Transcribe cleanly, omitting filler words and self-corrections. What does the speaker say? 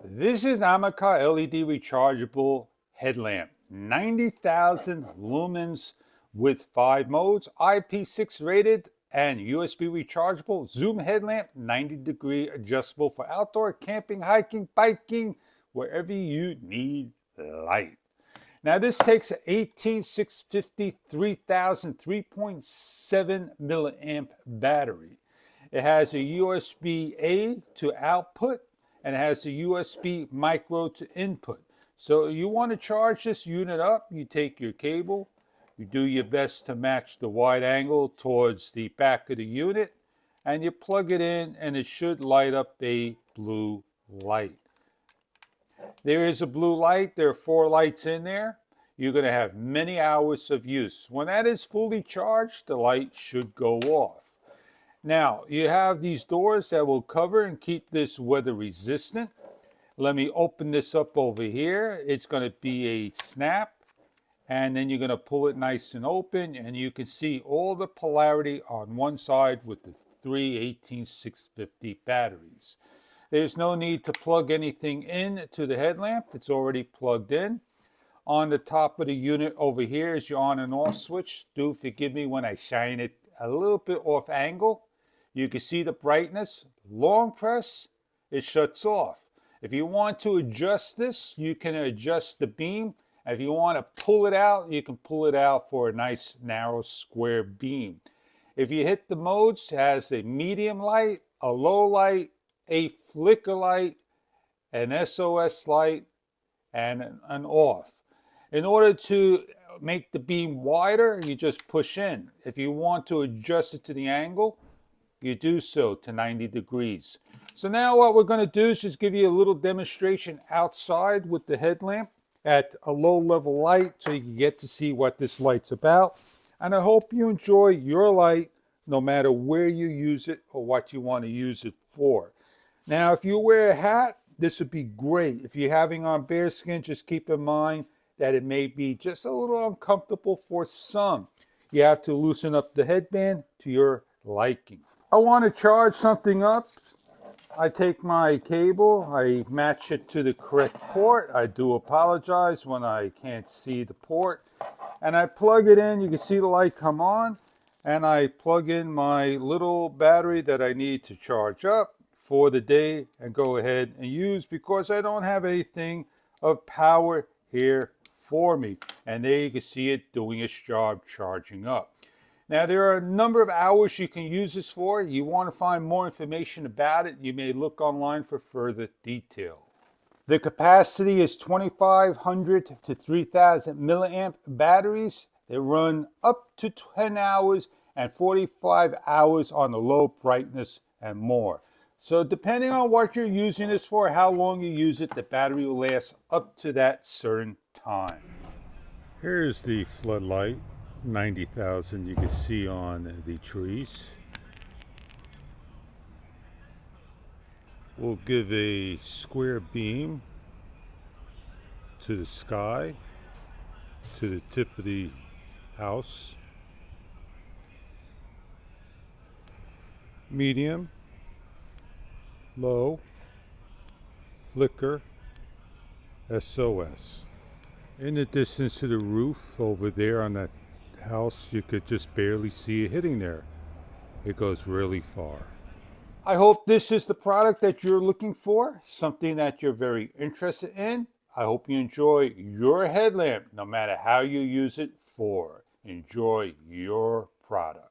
This is AMAKER LED rechargeable headlamp, 90,000 lumens with 5 modes, IP6 rated and USB rechargeable, zoom headlamp, 90-degree adjustable for outdoor camping, hiking, biking, wherever you need light. Now this takes an 18650 3000 3.7 milliamp battery. It has a USB-A to output and it has a USB micro to input. So you want to charge this unit up, you take your cable, you do your best to match the wide angle towards the back of the unit, and you plug it in and it should light up a blue light. There is a blue light, there are 4 lights in there. You're going to have many hours of use. When that is fully charged, the light should go off. Now, you have these doors that will cover and keep this weather resistant. Let me open this up over here. It's going to be a snap, and then you're going to pull it nice and open, and you can see all the polarity on one side with the 3 18650 batteries. There's no need to plug anything in to the headlamp. It's already plugged in. On the top of the unit over here is your on and off switch. Do forgive me when I shine it a little bit off angle. You can see the brightness. Long press, it shuts off. If you want to adjust this, you can adjust the beam. If you want to pull it out, you can pull it out for a nice narrow square beam. If you hit the modes, it has a medium light, a low light, a flicker light, an SOS light, and an off. In order to make the beam wider, you just push in. If you want to adjust it to the angle, you do so to 90 degrees. So now what we're going to do is just give you a little demonstration outside with the headlamp at a low level light so you can get to see what this light's about. And I hope you enjoy your light no matter where you use it or what you want to use it for. Now, if you wear a hat, this would be great. If you're having on bare skin, just keep in mind that it may be just a little uncomfortable for some. You have to loosen up the headband to your liking. I want to charge something up. I take my cable, I match it to the correct port. I do apologize when I can't see the port. And I plug it in, you can see the light come on. And I plug in my little battery that I need to charge up for the day and go ahead and use, because I don't have anything of power here for me. And there you can see it doing its job charging up. Now there are a number of hours you can use this for. You want to find more information about it, you may look online for further detail. The capacity is 2,500 to 3,000 milliamp batteries. They run up to 10 hours and 45 hours on the low brightness and more. So depending on what you're using this for, how long you use it, the battery will last up to that certain time. Here's the floodlight, 90,000 you can see on the trees. We'll give a square beam to the sky, to the tip of the house. Medium, low, flicker, SOS. In the distance to the roof over there on that house, you could just barely see it hitting there. It goes really far. I hope this is the product that you're looking for, something that you're very interested in. I hope you enjoy your headlamp, no matter how you use it for. Enjoy your product.